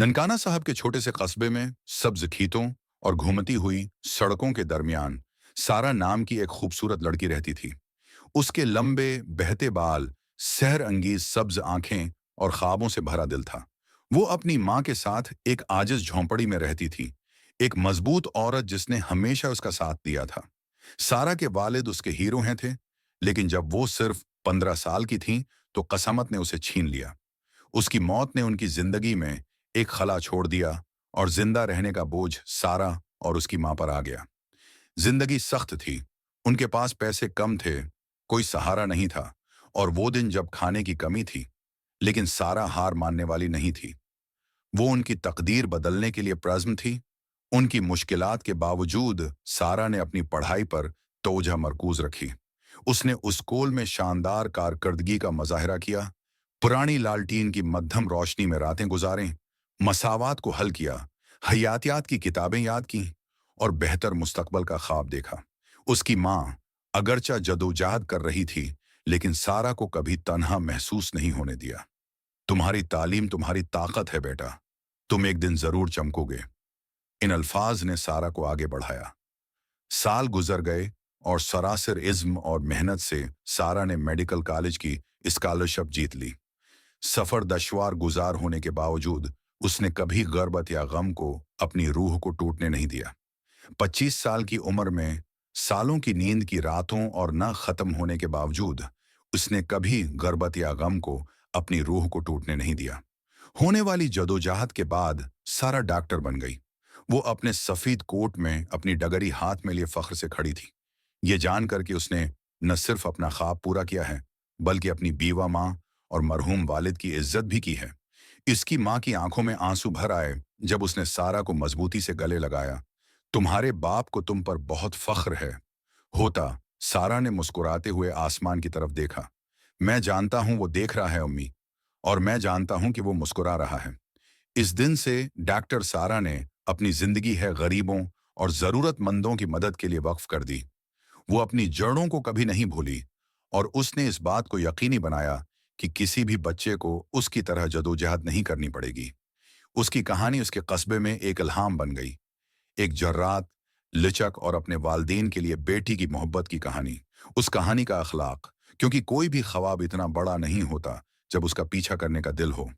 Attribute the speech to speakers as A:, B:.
A: ननकाना साहब के छोटे से कस्बे में सब्ज खेतों और घूमती हुई सड़कों के दरमियान सारा नाम की एक खूबसूरत लड़की रहती थी। उसके लंबे बहते बाल, सहर अंगीज सब्ज आंखें और ख्वाबों से भरा दिल था। वो अपनी माँ के साथ एक आजिज झोंपड़ी में रहती थी, एक मजबूत औरत जिसने हमेशा उसका साथ दिया था। सारा के वालिद उसके हीरो हैं थे, लेकिन जब वो सिर्फ 15 साल की थी तो कसामत ने उसे छीन लिया। उसकी मौत ने उनकी जिंदगी में एक खला छोड़ दिया और जिंदा रहने का बोझ सारा और उसकी मां पर आ गया। जिंदगी सख्त थी, उनके पास पैसे कम थे, कोई सहारा नहीं था, और वो दिन जब खाने की कमी थी। लेकिन सारा हार मानने वाली नहीं थी। वो उनकी तकदीर बदलने के लिए प्रज़्म थी। उनकी मुश्किलात के बावजूद सारा ने अपनी पढ़ाई पर तोजह मरकूज रखी। उसने उस स्कूल में शानदार कारकर्दगी का मुजाहरा किया, पुरानी लालटीन की मध्यम रोशनी में रातें गुजारें, मसावात को हल किया, हयातियात की किताबें याद की और बेहतर मुस्तकबल का ख्वाब देखा। उसकी माँ अगरचा जदोजहद कर रही थी, लेकिन सारा को कभी तन्हा महसूस नहीं होने दिया। तुम्हारी तालीम तुम्हारी ताकत है बेटा, तुम एक दिन जरूर चमकोगे। इन अल्फाज ने सारा को आगे बढ़ाया। साल गुजर गए और सरासर इज्म और मेहनत से सारा ने मेडिकल कॉलेज की स्कॉलरशिप जीत ली। सफर दुश्वार गुजार होने के बावजूद उसने कभी गर्बत या गम को अपनी रूह को टूटने नहीं दिया। 25 साल की उम्र में सालों की नींद की रातों और न खत्म होने के बावजूद उसने कभी गर्बत या गम को अपनी रूह को टूटने नहीं दिया। होने वाली जदोजहद के बाद सारा डॉक्टर बन गई। वो अपने सफेद कोट में अपनी डगरी हाथ में लिए फख्र से खड़ी थी, ये जानकर कि उसने न सिर्फ अपना ख्वाब पूरा किया है, बल्कि अपनी बीवा माँ और मरहूम वालिद की इज्जत भी की है। इसकी माँ की आंखों में आंसू भर आए जब उसने सारा को मजबूती से गले लगाया। तुम्हारे बाप को तुम पर बहुत फख्र है। होता सारा ने मुस्कुराते हुए आसमान की तरफ देखा। मैं जानता हूं वो देख रहा है अम्मी, और मैं जानता हूं कि वो मुस्कुरा रहा है। इस दिन से डॉक्टर सारा ने अपनी जिंदगी है गरीबों और जरूरतमंदों की मदद के लिए वक्फ कर दी। वो अपनी जड़ों को कभी नहीं भूली, और उसने इस बात को यकीनी बनाया कि किसी भी बच्चे को उसकी तरह जदोजहद नहीं करनी पड़ेगी। उसकी कहानी उसके कस्बे में एक इल्हाम बन गई, एक जर्रात, लिचक और अपने वालदेन के लिए बेटी की मोहब्बत की कहानी। उस कहानी का अखलाक, क्योंकि कोई भी ख्वाब इतना बड़ा नहीं होता जब उसका पीछा करने का दिल हो।